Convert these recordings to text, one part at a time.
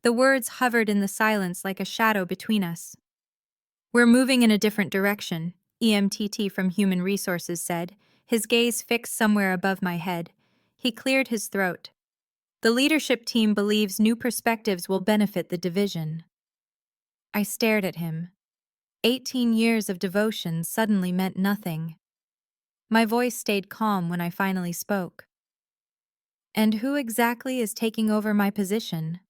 The words hovered in the silence like a shadow between us. "We're moving in a different direction," EMTT from Human Resources said, his gaze fixed somewhere above my head. He cleared his throat. "The leadership team believes new perspectives will benefit the division." I stared at him. 18 years of devotion suddenly meant nothing. My voice stayed calm when I finally spoke. "And who exactly is taking over my position?"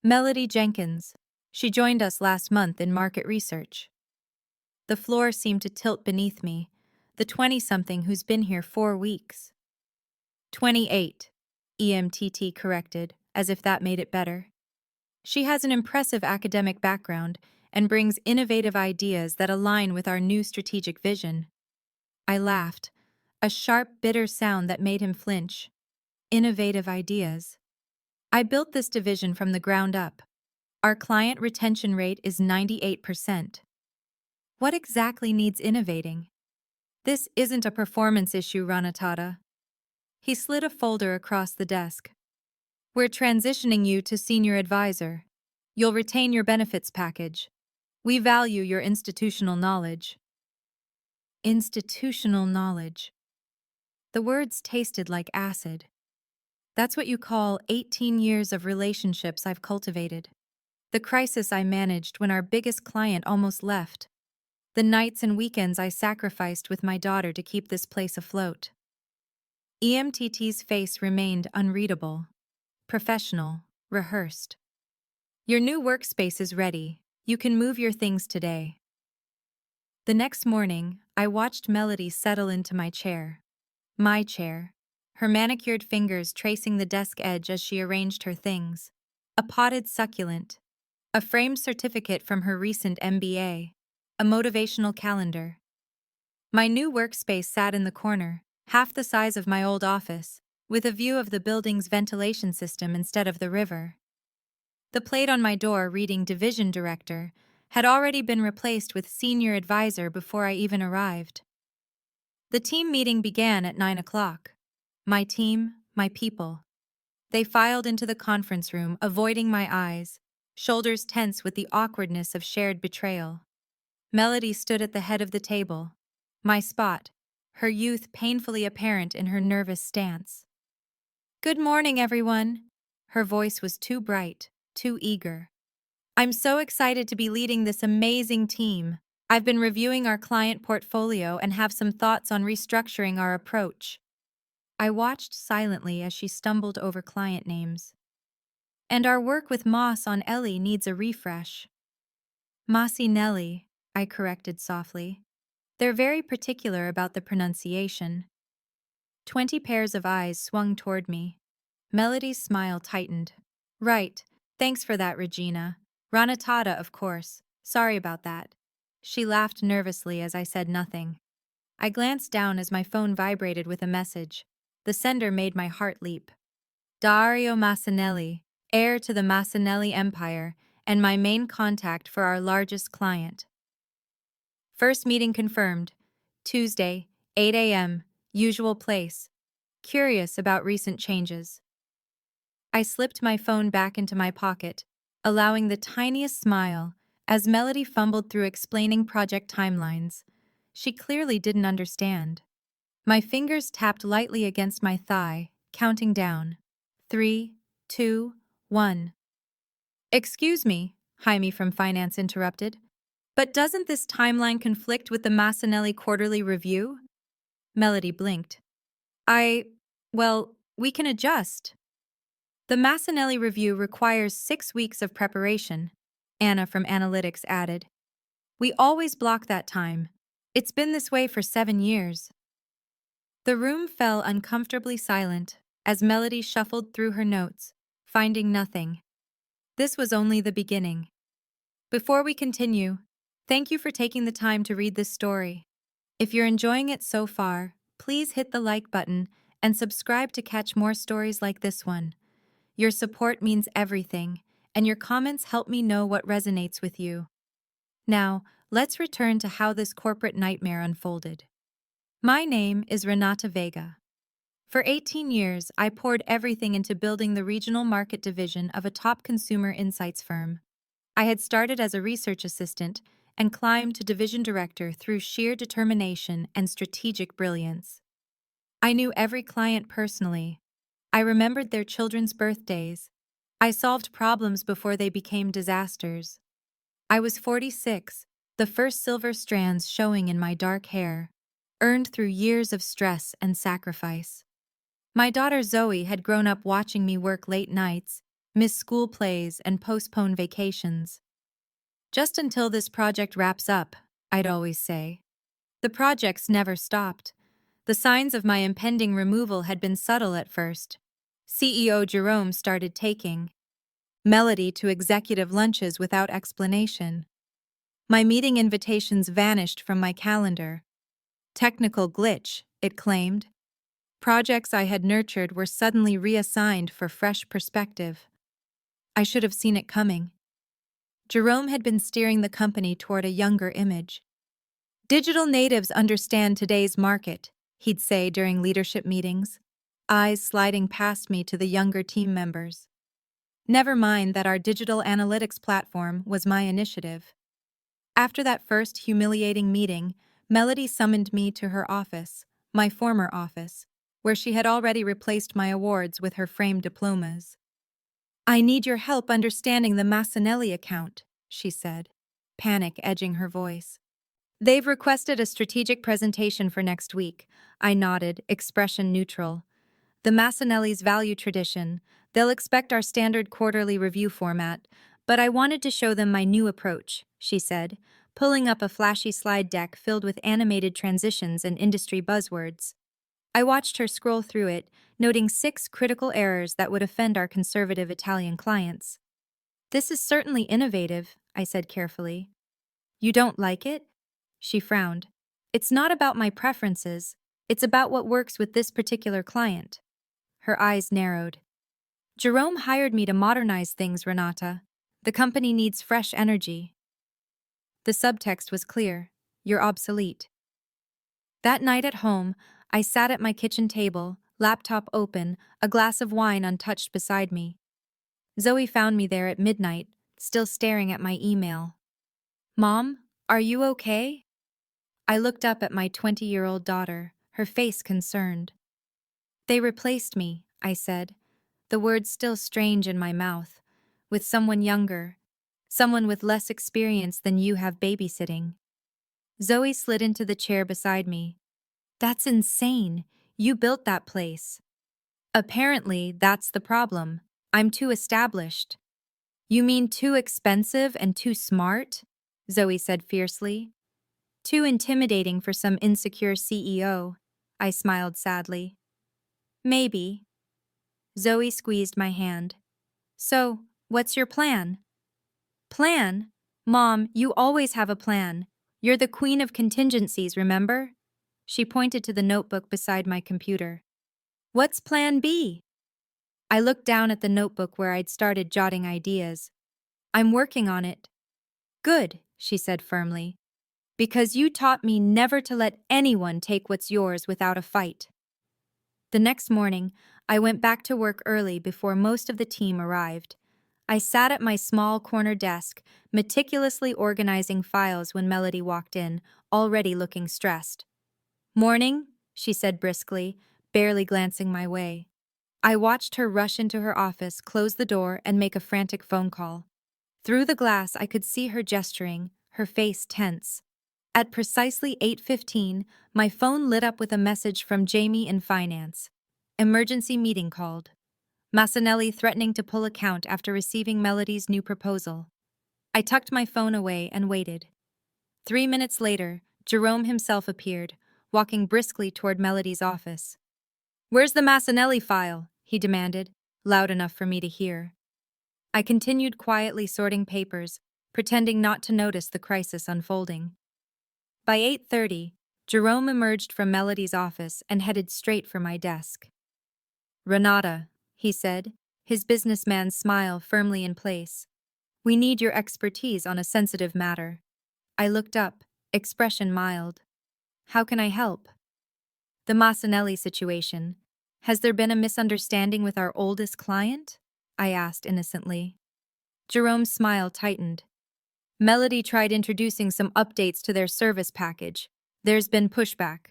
"Melody Jenkins. She joined us last month in market research." The floor seemed to tilt beneath me, the 20-something who's been here 4 weeks. 28, EMTT corrected, as if that made it better. "She has an impressive academic background and brings innovative ideas that align with our new strategic vision." I laughed, a sharp, bitter sound that made him flinch. Innovative ideas. "I built this division from the ground up. Our client retention rate is 98%. What exactly needs innovating?" "This isn't a performance issue, Renata." He slid a folder across the desk. "We're transitioning you to senior advisor. You'll retain your benefits package. We value your institutional knowledge." Institutional knowledge. The words tasted like acid. That's what you call 18 years of relationships I've cultivated. The crisis I managed when our biggest client almost left. The nights and weekends I sacrificed with my daughter to keep this place afloat. EMTT's face remained unreadable. Professional, rehearsed. "Your new workspace is ready. You can move your things today." The next morning, I watched Melody settle into my chair. My chair. Her manicured fingers tracing the desk edge as she arranged her things. A potted succulent. A framed certificate from her recent MBA. A motivational calendar. My new workspace sat in the corner, half the size of my old office, with a view of the building's ventilation system instead of the river. The plate on my door reading Division Director had already been replaced with Senior Advisor before I even arrived. The team meeting began at 9 o'clock. My team, my people. They filed into the conference room, avoiding my eyes, shoulders tense with the awkwardness of shared betrayal. Melody stood at the head of the table. My spot, her youth painfully apparent in her nervous stance. "Good morning, everyone." Her voice was too bright, too eager. "I'm so excited to be leading this amazing team. I've been reviewing our client portfolio and have some thoughts on restructuring our approach." I watched silently as she stumbled over client names. "And our work with Moss on Ellie needs a refresh." "Massinelli," I corrected softly. "They're very particular about the pronunciation." 20 pairs of eyes swung toward me. Melody's smile tightened. "Right, thanks for that, Regina. Renata, of course. Sorry about that." She laughed nervously as I said nothing. I glanced down as my phone vibrated with a message. The sender made my heart leap. Dario Massinelli, heir to the Massinelli Empire, and my main contact for our largest client. "First meeting confirmed. Tuesday, 8 a.m., usual place. Curious about recent changes." I slipped my phone back into my pocket, allowing the tiniest smile as Melody fumbled through explaining project timelines. She clearly didn't understand. My fingers tapped lightly against my thigh, counting down. 3, 2, 1. "Excuse me," Jaime from Finance interrupted, "but doesn't this timeline conflict with the Massinelli quarterly review?" Melody blinked. Well, we can adjust." "The Massinelli review requires 6 weeks of preparation," Anna from Analytics added. "We always block that time. It's been this way for 7 years." The room fell uncomfortably silent as Melody shuffled through her notes, finding nothing. This was only the beginning. Before we continue, thank you for taking the time to read this story. If you're enjoying it so far, please hit the like button and subscribe to catch more stories like this one. Your support means everything, and your comments help me know what resonates with you. Now, let's return to how this corporate nightmare unfolded. My name is Renata Vega. For 18 years, I poured everything into building the regional market division of a top consumer insights firm. I had started as a research assistant and climbed to division director through sheer determination and strategic brilliance. I knew every client personally. I remembered their children's birthdays. I solved problems before they became disasters. I was 46, the first silver strands showing in my dark hair, earned through years of stress and sacrifice. My daughter Zoe had grown up watching me work late nights, miss school plays, and postpone vacations. Just until this project wraps up, I'd always say. The projects never stopped. The signs of my impending removal had been subtle at first. CEO Jerome started taking Melody to executive lunches without explanation. My meeting invitations vanished from my calendar. Technical glitch, it claimed. Projects I had nurtured were suddenly reassigned for fresh perspective. I should have seen it coming. Jerome had been steering the company toward a younger image. Digital natives understand today's market, he'd say during leadership meetings, eyes sliding past me to the younger team members. Never mind that our digital analytics platform was my initiative. After that first humiliating meeting, Melody summoned me to her office, my former office, where she had already replaced my awards with her framed diplomas. "I need your help understanding the Massanelli account," she said, panic edging her voice. "They've requested a strategic presentation for next week." I nodded, expression neutral. "The Massanelli's value tradition. They'll expect our standard quarterly review format, but I wanted to show them my new approach," she said, pulling up a flashy slide deck filled with animated transitions and industry buzzwords. I watched her scroll through it, noting 6 critical errors that would offend our conservative Italian clients. "This is certainly innovative," I said carefully. "You don't like it?" She frowned. "It's not about my preferences, it's about what works with this particular client." Her eyes narrowed. "Jerome hired me to modernize things, Renata. The company needs fresh energy." The subtext was clear. You're obsolete. That night at home, I sat at my kitchen table, laptop open, a glass of wine untouched beside me. Zoe found me there at midnight, still staring at my email. "Mom, are you okay?" I looked up at my 20-year-old daughter, her face concerned. "They replaced me," I said, the words still strange in my mouth, "with someone younger, someone with less experience than you have babysitting." Zoe slid into the chair beside me. "That's insane. You built that place." "Apparently, that's the problem. I'm too established." "You mean too expensive and too smart?" Zoe said fiercely. "Too intimidating for some insecure CEO." I smiled sadly. "Maybe." Zoe squeezed my hand. "So, what's your plan?" "Plan? Mom, you always have a plan. You're the queen of contingencies, remember?" She pointed to the notebook beside my computer. "What's plan B?" I looked down at the notebook where I'd started jotting ideas. "I'm working on it." "Good," she said firmly. "Because you taught me never to let anyone take what's yours without a fight." The next morning, I went back to work early before most of the team arrived. I sat at my small corner desk, meticulously organizing files when Melody walked in, already looking stressed. "Morning," she said briskly, barely glancing my way. I watched her rush into her office, close the door, and make a frantic phone call. Through the glass, I could see her gesturing, her face tense. At precisely 8:15, my phone lit up with a message from Jamie in finance. Emergency meeting called. Massanelli threatening to pull account after receiving Melody's new proposal. I tucked my phone away and waited. 3 minutes later, Jerome himself appeared, walking briskly toward Melody's office. "Where's the Massanelli file?" he demanded, loud enough for me to hear. I continued quietly sorting papers, pretending not to notice the crisis unfolding. By 8:30, Jerome emerged from Melody's office and headed straight for my desk. "Renata," he said, his businessman's smile firmly in place. "We need your expertise on a sensitive matter." I looked up, expression mild. "How can I help?" "The Massanelli situation. Has there been a misunderstanding with our oldest client? I asked innocently. Jerome's smile tightened. Melody tried introducing some updates to their service package. There's been pushback.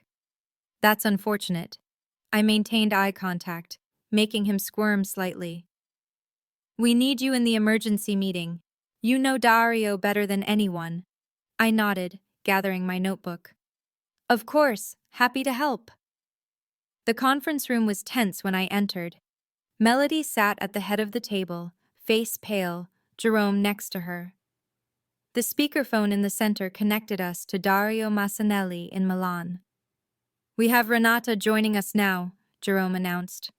That's unfortunate. I maintained eye contact, making him squirm slightly. We need you in the emergency meeting. You know Dario better than anyone. I nodded, gathering my notebook. Of course, happy to help. The conference room was tense when I entered. Melody sat at the head of the table, face pale, Jerome next to her. The speakerphone in the center connected us to Dario Massanelli in Milan. We have Renata joining us now, Jerome announced.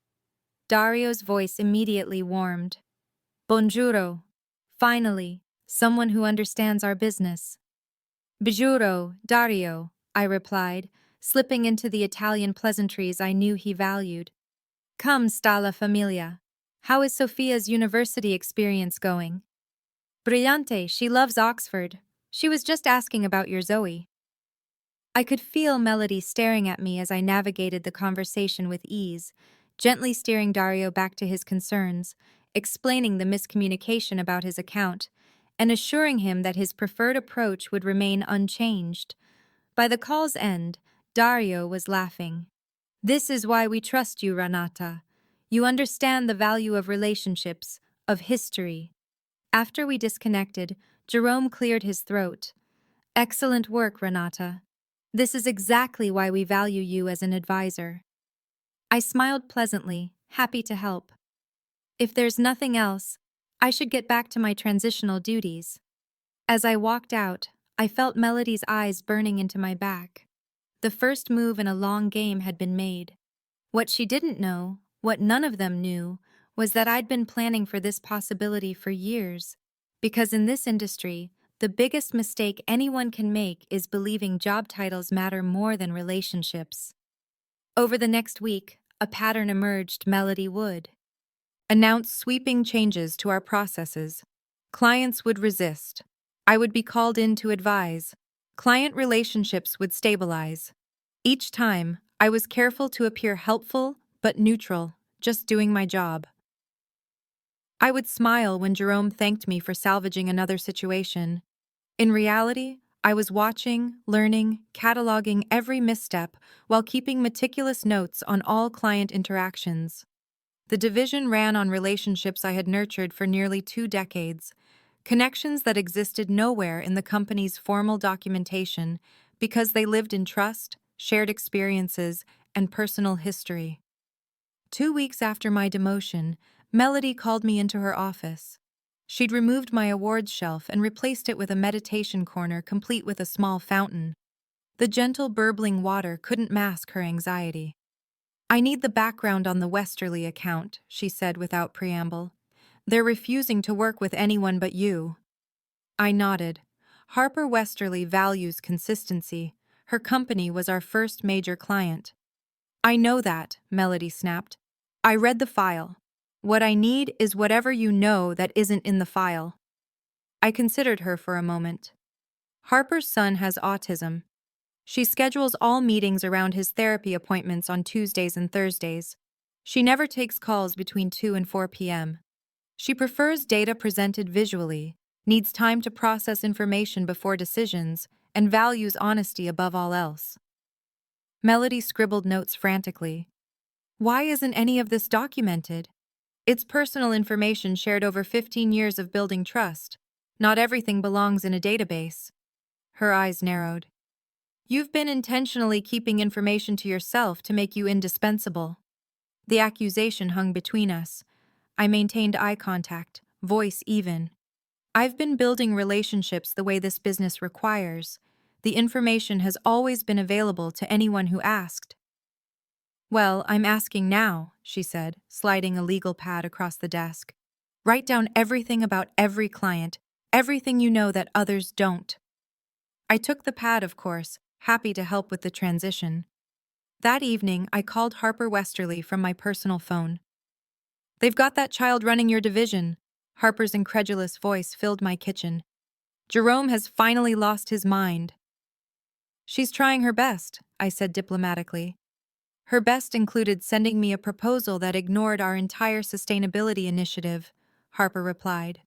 Dario's voice immediately warmed. Buongiorno. Finally, someone who understands our business. Bijuro, Dario, I replied, slipping into the Italian pleasantries I knew he valued. Come, sta la familia. How is Sophia's university experience going? Brillante, she loves Oxford. She was just asking about your Zoe. I could feel Melody staring at me as I navigated the conversation with ease, gently steering Dario back to his concerns, explaining the miscommunication about his account, and assuring him that his preferred approach would remain unchanged. By the call's end, Dario was laughing. This is why we trust you, Renata. You understand the value of relationships, of history. After we disconnected, Jerome cleared his throat. Excellent work, Renata. This is exactly why we value you as an advisor. I smiled pleasantly, happy to help. If there's nothing else, I should get back to my transitional duties. As I walked out, I felt Melody's eyes burning into my back. The first move in a long game had been made. What she didn't know, what none of them knew, was that I'd been planning for this possibility for years. Because in this industry, the biggest mistake anyone can make is believing job titles matter more than relationships. Over the next week, a pattern emerged Melody would announce sweeping changes to our processes. Clients would resist. I would be called in to advise. Client relationships would stabilize. Each time, I was careful to appear helpful but neutral, just doing my job. I would smile when Jerome thanked me for salvaging another situation. In reality, I was watching, learning, cataloging every misstep while keeping meticulous notes on all client interactions. The division ran on relationships I had nurtured for nearly 2 decades, connections that existed nowhere in the company's formal documentation because they lived in trust, shared experiences, and personal history. 2 weeks after my demotion, Melody called me into her office. She'd removed my awards shelf and replaced it with a meditation corner complete with a small fountain. The gentle burbling water couldn't mask her anxiety. I need the background on the Westerly account, she said without preamble. They're refusing to work with anyone but you. I nodded. Harper Westerly values consistency. Her company was our first major client. I know that, Melody snapped. I read the file. What I need is whatever you know that isn't in the file. I considered her for a moment. Harper's son has autism. She schedules all meetings around his therapy appointments on Tuesdays and Thursdays. She never takes calls between 2 and 4 p.m. She prefers data presented visually, needs time to process information before decisions, and values honesty above all else. Melody scribbled notes frantically. Why isn't any of this documented? It's personal information shared over 15 years of building trust. Not everything belongs in a database. Her eyes narrowed. You've been intentionally keeping information to yourself to make you indispensable. The accusation hung between us. I maintained eye contact, voice even. I've been building relationships the way this business requires. The information has always been available to anyone who asked. Well, I'm asking now, she said, sliding a legal pad across the desk. Write down everything about every client, everything you know that others don't. I took the pad, of course, happy to help with the transition. That evening, I called Harper Westerly from my personal phone. They've got that child running your division. Harper's incredulous voice filled my kitchen. Jerome has finally lost his mind. She's trying her best, I said diplomatically. Her best included sending me a proposal that ignored our entire sustainability initiative, Harper replied.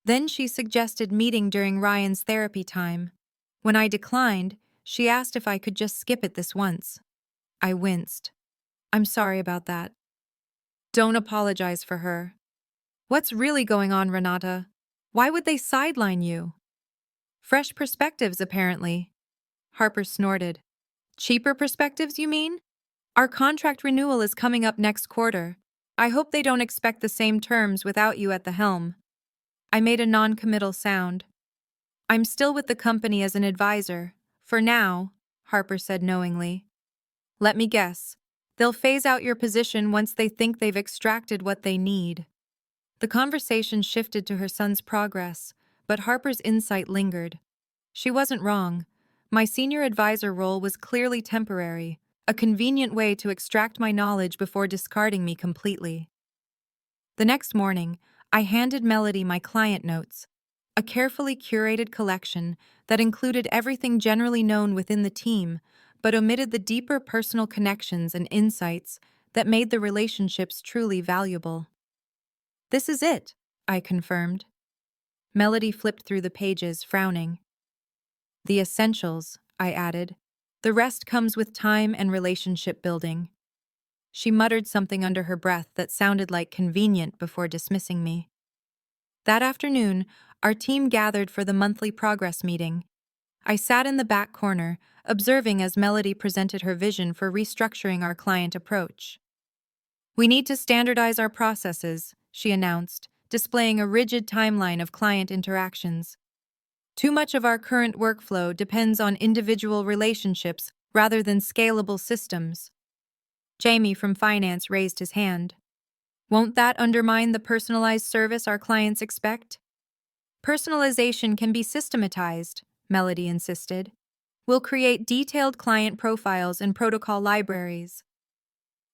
Then she suggested meeting during Ryan's therapy time. When I declined, she asked if I could just skip it this once. I winced. I'm sorry about that. Don't apologize for her. What's really going on, Renata? Why would they sideline you? Fresh perspectives, apparently. Harper snorted. Cheaper perspectives, you mean? Our contract renewal is coming up next quarter. I hope they don't expect the same terms without you at the helm. I made a non-committal sound. I'm still with the company as an advisor. For now, Harper said knowingly. Let me guess. They'll phase out your position once they think they've extracted what they need. The conversation shifted to her son's progress, but Harper's insight lingered. She wasn't wrong. My senior advisor role was clearly temporary, a convenient way to extract my knowledge before discarding me completely. The next morning, I handed Melody my client notes, a carefully curated collection that included everything generally known within the team, but omitted the deeper personal connections and insights that made the relationships truly valuable. This is it, I confirmed. Melody flipped through the pages, frowning. The essentials, I added. The rest comes with time and relationship building. She muttered something under her breath that sounded like convenient before dismissing me. That afternoon, our team gathered for the monthly progress meeting. I sat in the back corner, observing as Melody presented her vision for restructuring our client approach. We need to standardize our processes, she announced, displaying a rigid timeline of client interactions. Too much of our current workflow depends on individual relationships rather than scalable systems. Jamie from finance raised his hand. Won't that undermine the personalized service our clients expect? Personalization can be systematized, Melody insisted. We'll create detailed client profiles and protocol libraries.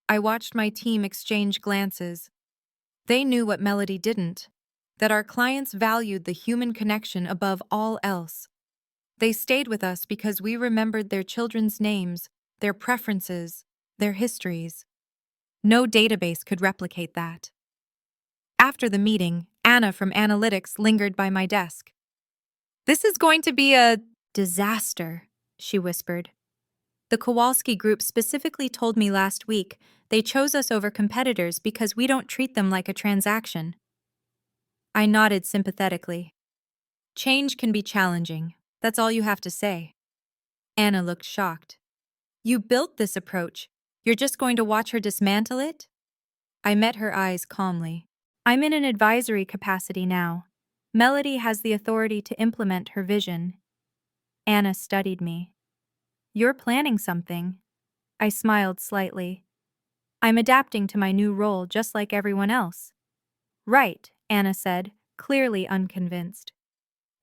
I watched my team exchange glances. They knew what Melody didn't, that our clients valued the human connection above all else. They stayed with us because we remembered their children's names, their preferences, their histories. No database could replicate that. After the meeting, Anna from Analytics lingered by my desk. This is going to be a disaster, she whispered. The Kowalski Group specifically told me last week they chose us over competitors because we don't treat them like a transaction. I nodded sympathetically. Change can be challenging. That's all you have to say. Anna looked shocked. You built this approach. You're just going to watch her dismantle it? I met her eyes calmly. I'm in an advisory capacity now. Melody has the authority to implement her vision. Anna studied me. You're planning something. I smiled slightly. I'm adapting to my new role just like everyone else. Right, Anna said, clearly unconvinced.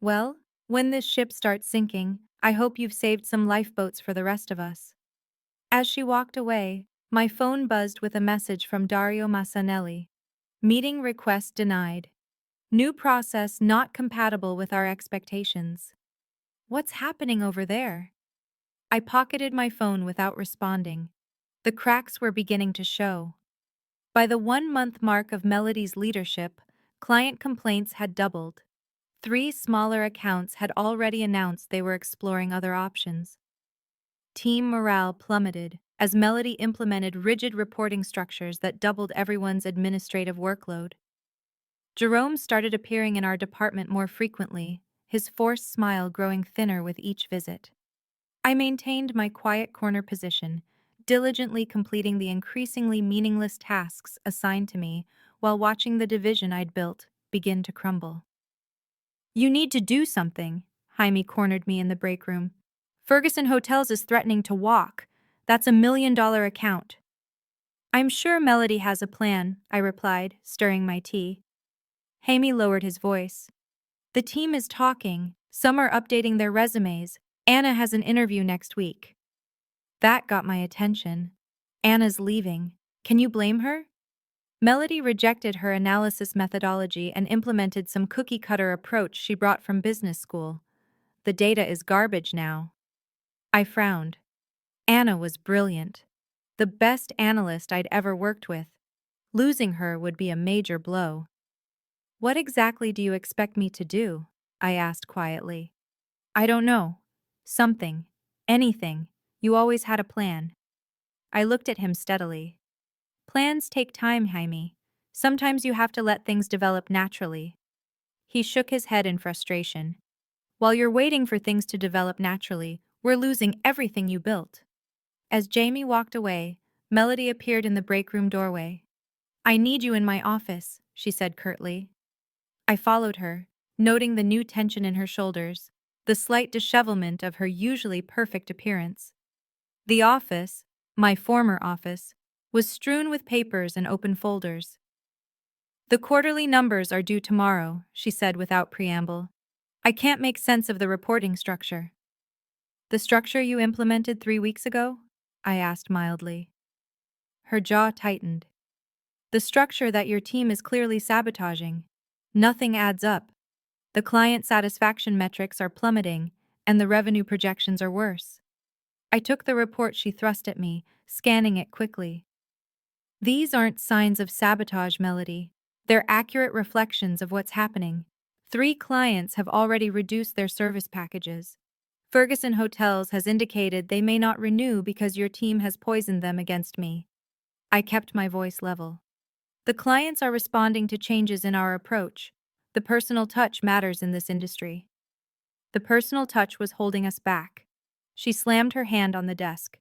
Well, when this ship starts sinking, I hope you've saved some lifeboats for the rest of us. As she walked away, my phone buzzed with a message from Dario Massanelli. Meeting request denied. New process not compatible with our expectations. What's happening over there? I pocketed my phone without responding. The cracks were beginning to show. By the 1-month mark of Melody's leadership, client complaints had doubled. 3 smaller accounts had already announced they were exploring other options. Team morale plummeted as Melody implemented rigid reporting structures that doubled everyone's administrative workload. Jerome started appearing in our department more frequently, his forced smile growing thinner with each visit. I maintained my quiet corner position, diligently completing the increasingly meaningless tasks assigned to me while watching the division I'd built begin to crumble. You need to do something, Jaime cornered me in the break room. Ferguson Hotels is threatening to walk. That's $1 million account. I'm sure Melody has a plan, I replied, stirring my tea. Jaime lowered his voice. The team is talking. Some are updating their resumes. Anna has an interview next week. That got my attention. Anna's leaving. Can you blame her? Melody rejected her analysis methodology and implemented some cookie-cutter approach she brought from business school. The data is garbage now. I frowned. Anna was brilliant. the best analyst I'd ever worked with. Losing her would be a major blow. "What exactly do you expect me to do?" I asked quietly. "I don't know. Something. Anything. You always had a plan." I looked at him steadily. "Plans take time, Jaime. Sometimes you have to let things develop naturally." He shook his head in frustration. "While you're waiting for things to develop naturally, we're losing everything you built." As Jamie walked away, Melody appeared in the break room doorway. "I need you in my office," she said curtly. I followed her, noting the new tension in her shoulders, the slight dishevelment of her usually perfect appearance. The office, my former office, was strewn with papers and open folders. "The quarterly numbers are due tomorrow," she said without preamble. "I can't make sense of the reporting structure." "The structure you implemented 3 weeks ago?" I asked mildly. Her jaw tightened. "The structure that your team is clearly sabotaging. Nothing adds up. The client satisfaction metrics are plummeting, and the revenue projections are worse." I took the report she thrust at me, scanning it quickly. "These aren't signs of sabotage, Melody. They're accurate reflections of what's happening. 3 clients have already reduced their service packages. Ferguson Hotels has indicated they may not renew because your team has poisoned them against me." I kept my voice level. "The clients are responding to changes in our approach. The personal touch matters in this industry." The personal touch was holding us back. She slammed her hand on the desk.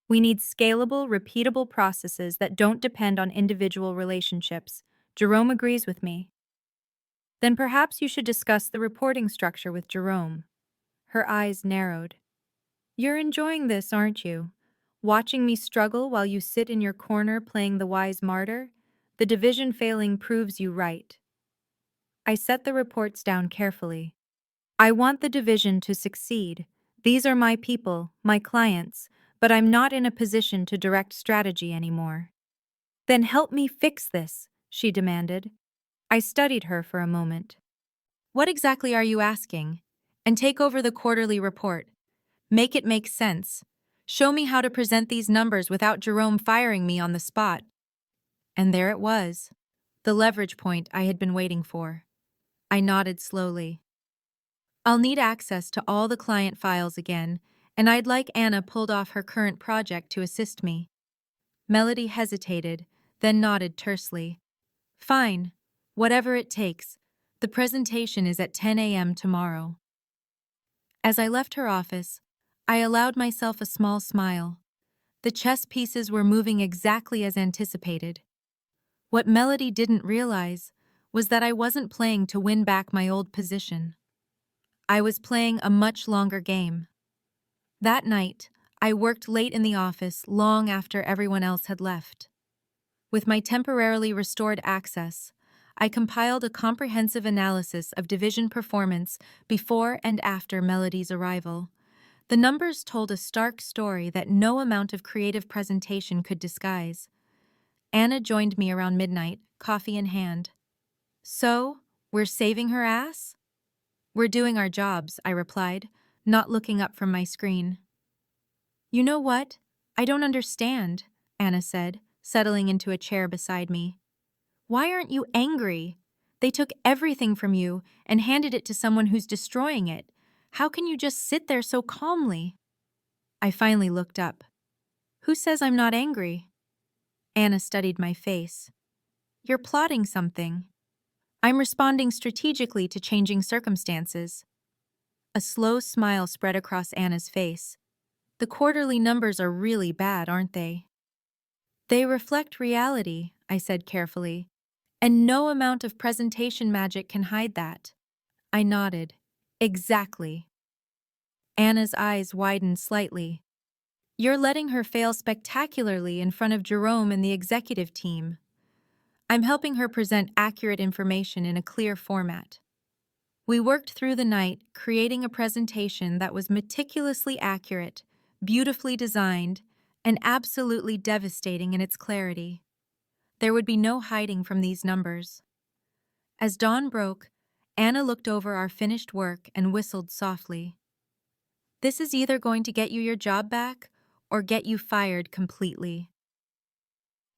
"We need scalable, repeatable processes that don't depend on individual relationships. Jerome agrees with me." "Then perhaps you should discuss the reporting structure with Jerome." Her eyes narrowed. "You're enjoying this, aren't you? Watching me struggle while you sit in your corner playing the wise martyr? The division failing proves you right." I set the reports down carefully. "I want the division to succeed. These are my people, my clients, but I'm not in a position to direct strategy anymore." "Then help me fix this," she demanded. I studied her for a moment. "What exactly are you asking? And take over the quarterly report. Make it make sense. Show me how to present these numbers without Jerome firing me on the spot." And there it was, the leverage point I had been waiting for. I nodded slowly. "I'll need access to all the client files again, and I'd like Anna pulled off her current project to assist me." Melody hesitated, then nodded tersely. "Fine. Whatever it takes. The presentation is at 10 a.m. tomorrow." As I left her office, I allowed myself a small smile. The chess pieces were moving exactly as anticipated. What Melody didn't realize was that I wasn't playing to win back my old position. I was playing a much longer game. That night, I worked late in the office long after everyone else had left. With my temporarily restored access, I compiled a comprehensive analysis of division performance before and after Melody's arrival. The numbers told a stark story that no amount of creative presentation could disguise. Anna joined me around midnight, coffee in hand. "So, we're saving her ass?" "We're doing our jobs," I replied, not looking up from my screen. "You know what? I don't understand," Anna said, settling into a chair beside me. "Why aren't you angry? They took everything from you and handed it to someone who's destroying it. How can you just sit there so calmly?" I finally looked up. "Who says I'm not angry?" Anna studied my face. "You're plotting something." "I'm responding strategically to changing circumstances." A slow smile spread across Anna's face. "The quarterly numbers are really bad, aren't they?" "They reflect reality," I said carefully, "and no amount of presentation magic can hide that." I nodded. "Exactly." Anna's eyes widened slightly. "You're letting her fail spectacularly in front of Jerome and the executive team." "I'm helping her present accurate information in a clear format." We worked through the night, creating a presentation that was meticulously accurate, beautifully designed, and absolutely devastating in its clarity. There would be no hiding from these numbers. As dawn broke, Anna looked over our finished work and whistled softly. "This is either going to get you your job back or get you fired completely."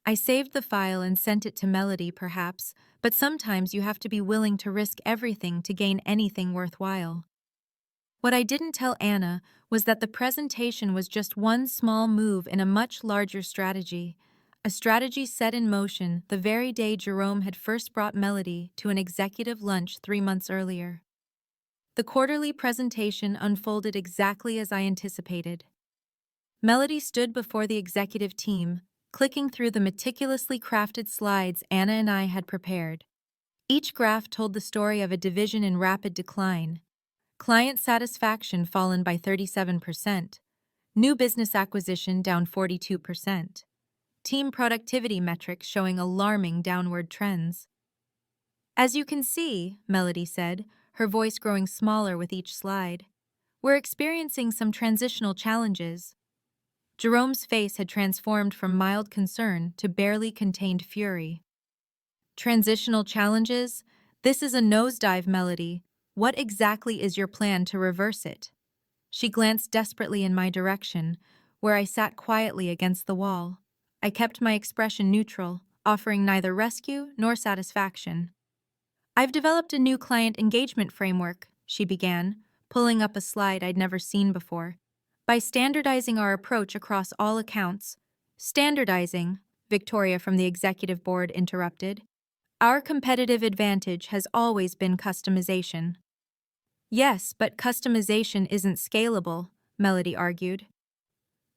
I saved the file and sent it to Melody, perhaps, but sometimes you have to be willing to risk everything to gain anything worthwhile. What I didn't tell Anna was that the presentation was just one small move in a much larger strategy, a strategy set in motion the very day Jerome had first brought Melody to an executive lunch 3 months earlier. The quarterly presentation unfolded exactly as I anticipated. Melody stood before the executive team, clicking through the meticulously crafted slides Anna and I had prepared. Each graph told the story of a division in rapid decline. Client satisfaction fallen by 37%. New business acquisition down 42%. Team productivity metrics showing alarming downward trends. As you can see, Melody said, her voice growing smaller with each slide, we're experiencing some transitional challenges. Jerome's face had transformed from mild concern to barely contained fury. Transitional challenges? This is a nosedive, Melody. What exactly is your plan to reverse it? She glanced desperately in my direction, where I sat quietly against the wall. I kept my expression neutral, offering neither rescue nor satisfaction. I've developed a new client engagement framework, she began, pulling up a slide I'd never seen before. By standardizing our approach across all accounts. Standardizing, Victoria from the executive board interrupted. Our competitive advantage has always been customization. Yes, but customization isn't scalable, Melody argued.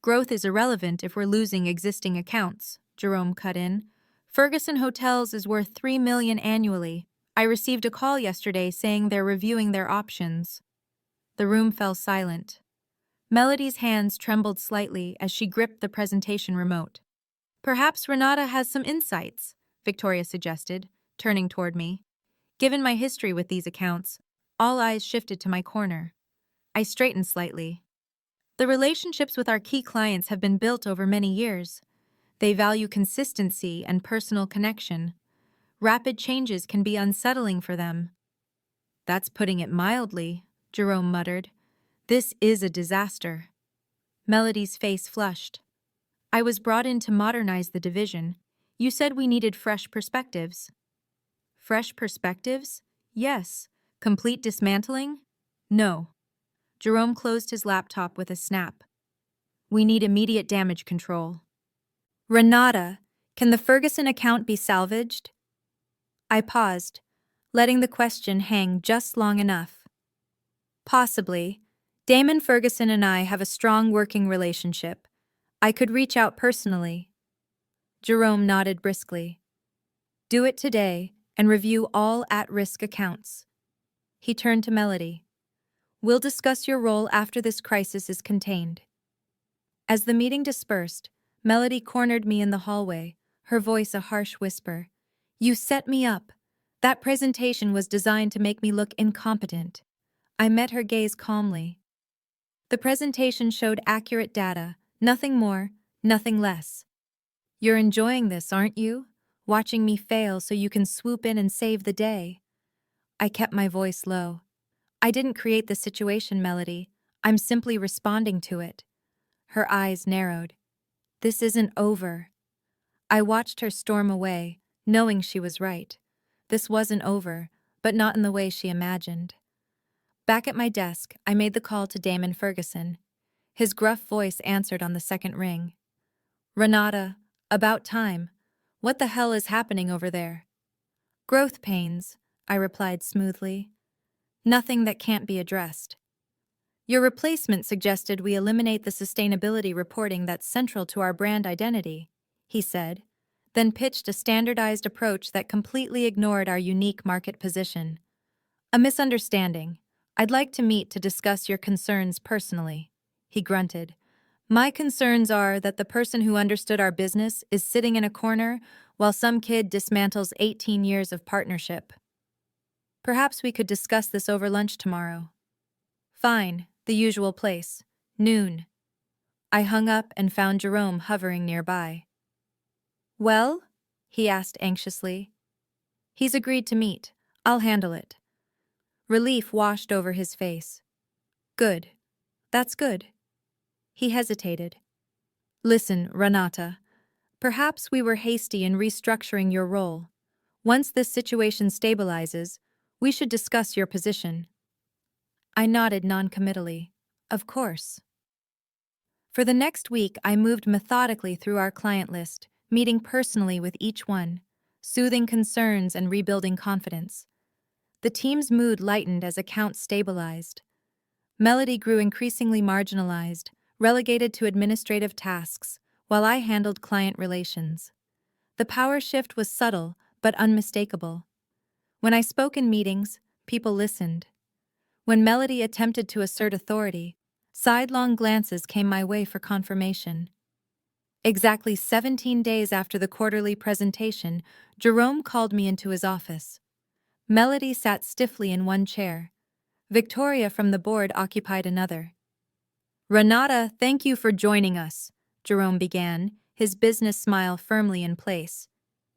Growth is irrelevant if we're losing existing accounts, Jerome cut in. Ferguson Hotels is worth $3 million annually. I received a call yesterday saying they're reviewing their options. The room fell silent. Melody's hands trembled slightly as she gripped the presentation remote. Perhaps Renata has some insights, Victoria suggested, turning toward me. Given my history with these accounts, all eyes shifted to my corner. I straightened slightly. The relationships with our key clients have been built over many years. They value consistency and personal connection. Rapid changes can be unsettling for them. That's putting it mildly, Jerome muttered. This is a disaster. Melody's face flushed. I was brought in to modernize the division. You said we needed fresh perspectives. Fresh perspectives? Yes. Complete dismantling? No. Jerome closed his laptop with a snap. We need immediate damage control. Renata, can the Ferguson account be salvaged? I paused, letting the question hang just long enough. Possibly. Damon Ferguson and I have a strong working relationship. I could reach out personally. Jerome nodded briskly. Do it today and review all at-risk accounts. He turned to Melody. We'll discuss your role after this crisis is contained. As the meeting dispersed, Melody cornered me in the hallway, her voice a harsh whisper. You set me up. That presentation was designed to make me look incompetent. I met her gaze calmly. The presentation showed accurate data, nothing more, nothing less. You're enjoying this, aren't you? Watching me fail so you can swoop in and save the day. I kept my voice low. I didn't create the situation, Melody. I'm simply responding to it. Her eyes narrowed. This isn't over. I watched her storm away, knowing she was right. This wasn't over, but not in the way she imagined. Back at my desk, I made the call to Damon Ferguson. His gruff voice answered on the second ring. Renata, about time. What the hell is happening over there? Growth pains, I replied smoothly. Nothing that can't be addressed. Your replacement suggested we eliminate the sustainability reporting that's central to our brand identity, he said, then pitched a standardized approach that completely ignored our unique market position. A misunderstanding. I'd like to meet to discuss your concerns personally, he grunted. My concerns are that the person who understood our business is sitting in a corner while some kid dismantles 18 years of partnership. Perhaps we could discuss this over lunch tomorrow. Fine, the usual place, noon. I hung up and found Jerome hovering nearby. Well? He asked anxiously. He's agreed to meet. I'll handle it. Relief washed over his face. Good. That's good. He hesitated. Listen, Renata, Perhaps we were hasty in restructuring your role. Once this situation stabilizes, we should discuss your position. I nodded noncommittally. Of course. For the next week, I moved methodically through our client list, meeting personally with each one, soothing concerns and rebuilding confidence. The team's mood lightened as accounts stabilized. Melody grew increasingly marginalized, relegated to administrative tasks, while I handled client relations. The power shift was subtle, but unmistakable. When I spoke in meetings, people listened. When Melody attempted to assert authority, sidelong glances came my way for confirmation. Exactly 17 days after the quarterly presentation, Jerome called me into his office. Melody sat stiffly in one chair. Victoria from the board occupied another. Renata, thank you for joining us, Jerome began, his business smile firmly in place.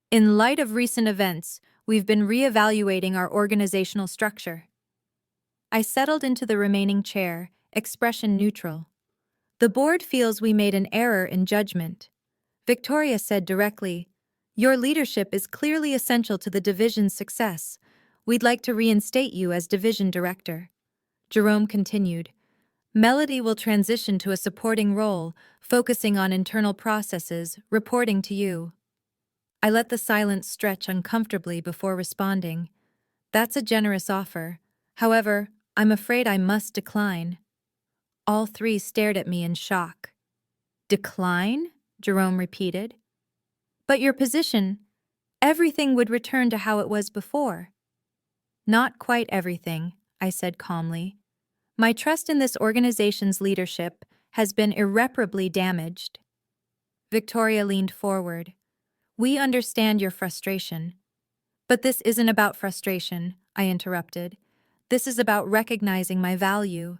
In light of recent events, we've been reevaluating our organizational structure. I settled into the remaining chair, expression neutral. The board feels we made an error in judgment. Victoria said directly, your leadership is clearly essential to the division's success. We'd like to reinstate you as division director. Jerome continued, Melody will transition to a supporting role, focusing on internal processes, reporting to you. I let the silence stretch uncomfortably before responding. That's a generous offer. However, I'm afraid I must decline. All three stared at me in shock. Decline? Jerome repeated. But your position, everything would return to how it was before. Not quite everything, I said calmly. My trust in this organization's leadership has been irreparably damaged. Victoria leaned forward. We understand your frustration. But this isn't about frustration, I interrupted. This is about recognizing my value.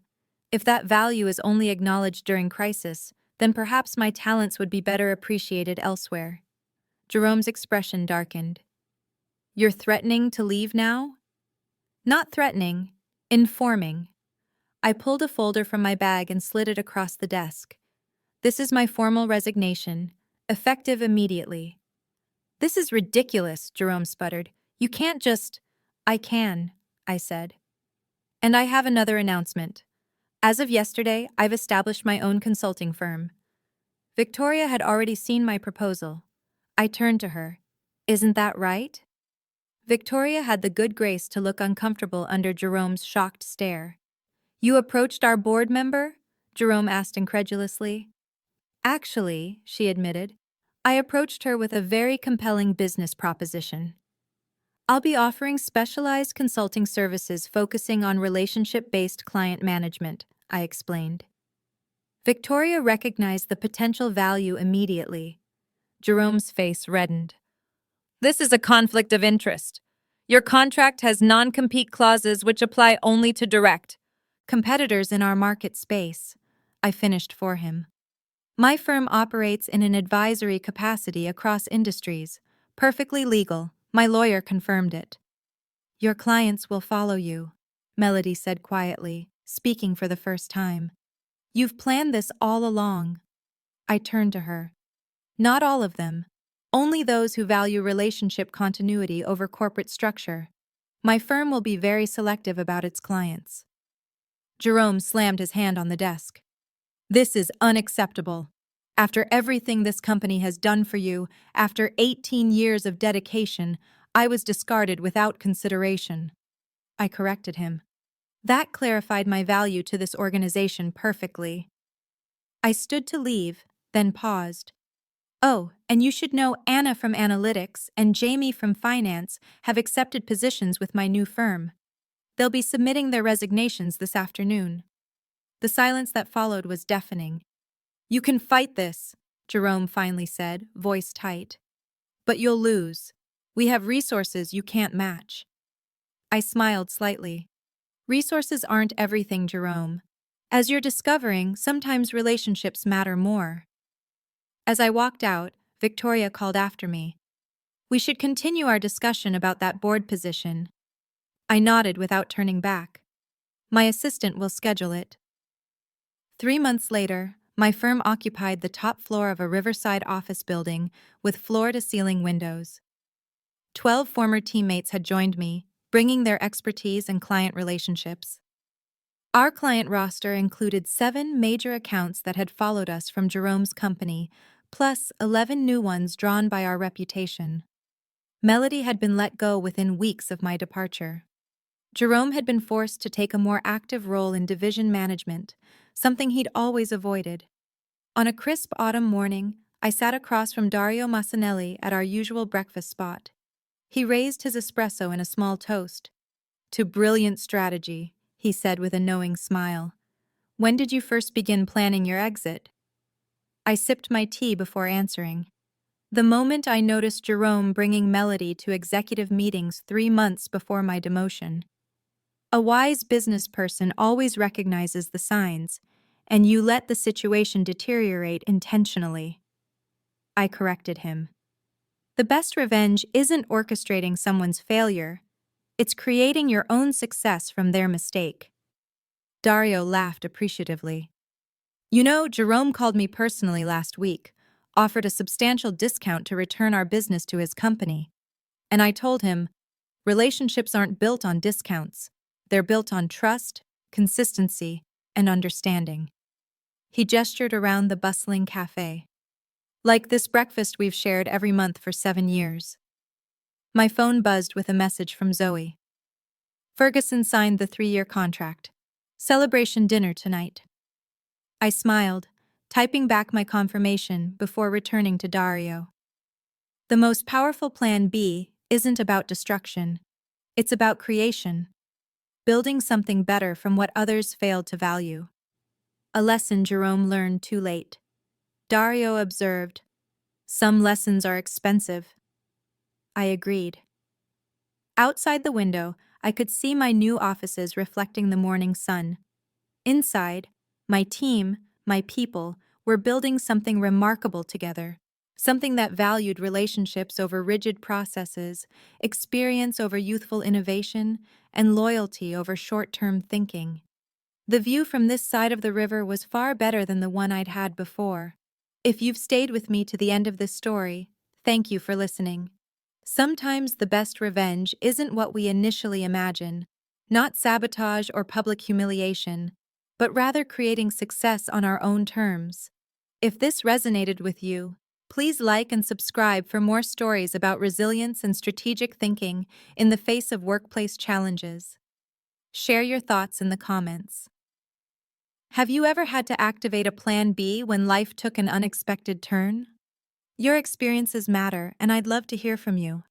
If that value is only acknowledged during crisis, then perhaps my talents would be better appreciated elsewhere. Jerome's expression darkened. You're threatening to leave now? Not threatening, informing. I pulled a folder from my bag and slid it across the desk. This is my formal resignation, effective immediately. This is ridiculous, Jerome sputtered. You can't just... I can, I said. And I have another announcement. As of yesterday, I've established my own consulting firm. Victoria had already seen my proposal. I turned to her. Isn't that right? Victoria had the good grace to look uncomfortable under Jerome's shocked stare. You approached our board member? Jerome asked incredulously. Actually, she admitted, I approached her with a very compelling business proposition. I'll be offering specialized consulting services focusing on relationship-based client management, I explained. Victoria recognized the potential value immediately. Jerome's face reddened. This is a conflict of interest. Your contract has non-compete clauses which apply only to direct competitors in our market space. I finished for him. My firm operates in an advisory capacity across industries. Perfectly legal. My lawyer confirmed it. Your clients will follow you, Melody said quietly, speaking for the first time. You've planned this all along. I turned to her. Not all of them. Only those who value relationship continuity over corporate structure. My firm will be very selective about its clients. Jerome slammed his hand on the desk. This is unacceptable. After everything this company has done for you, after 18 years of dedication, I was discarded without consideration. I corrected him. That clarified my value to this organization perfectly. I stood to leave, then paused. Oh, and you should know Anna from Analytics and Jamie from Finance have accepted positions with my new firm. They'll be submitting their resignations this afternoon. The silence that followed was deafening. You can fight this, Jerome finally said, voice tight. But you'll lose. We have resources you can't match. I smiled slightly. Resources aren't everything, Jerome. As you're discovering, sometimes relationships matter more. As I walked out, Victoria called after me. We should continue our discussion about that board position. I nodded without turning back. My assistant will schedule it. 3 months later, My firm occupied the top floor of a riverside office building with floor-to-ceiling windows. 12 former teammates had joined me, bringing their expertise and client relationships. Our client roster included 7 major accounts that had followed us from Jerome's company, plus 11 new ones drawn by our reputation. Melody had been let go within weeks of my departure. Jerome had been forced to take a more active role in division management, something he'd always avoided. On a crisp autumn morning, I sat across from Dario Massanelli at our usual breakfast spot. He raised his espresso in a small toast. "To brilliant strategy," he said with a knowing smile. "When did you first begin planning your exit?" I sipped my tea before answering. The moment I noticed Jerome bringing Melody to executive meetings 3 months before my demotion. A wise business person always recognizes the signs, and you let the situation deteriorate intentionally. I corrected him. The best revenge isn't orchestrating someone's failure, it's creating your own success from their mistake. Dario laughed appreciatively. "You know, Jerome called me personally last week, offered a substantial discount to return our business to his company. And I told him, relationships aren't built on discounts. They're built on trust, consistency, and understanding." He gestured around the bustling cafe. "Like this breakfast we've shared every month for 7 years. My phone buzzed with a message from Zoe. "Ferguson signed the 3-year contract. Celebration dinner tonight." I smiled, typing back my confirmation before returning to Dario. The most powerful plan B isn't about destruction. It's about creation. Building something better from what others failed to value. A lesson Jerome learned too late. Dario observed, "Some lessons are expensive." I agreed. Outside the window, I could see my new offices reflecting the morning sun. Inside, my team, my people, were building something remarkable together. Something that valued relationships over rigid processes, experience over youthful innovation, and loyalty over short-term thinking. The view from this side of the river was far better than the one I'd had before. If you've stayed with me to the end of this story, thank you for listening. Sometimes the best revenge isn't what we initially imagine, not sabotage or public humiliation, but rather creating success on our own terms. If this resonated with you, please like and subscribe for more stories about resilience and strategic thinking in the face of workplace challenges. Share your thoughts in the comments. Have you ever had to activate a plan B when life took an unexpected turn? Your experiences matter, and I'd love to hear from you.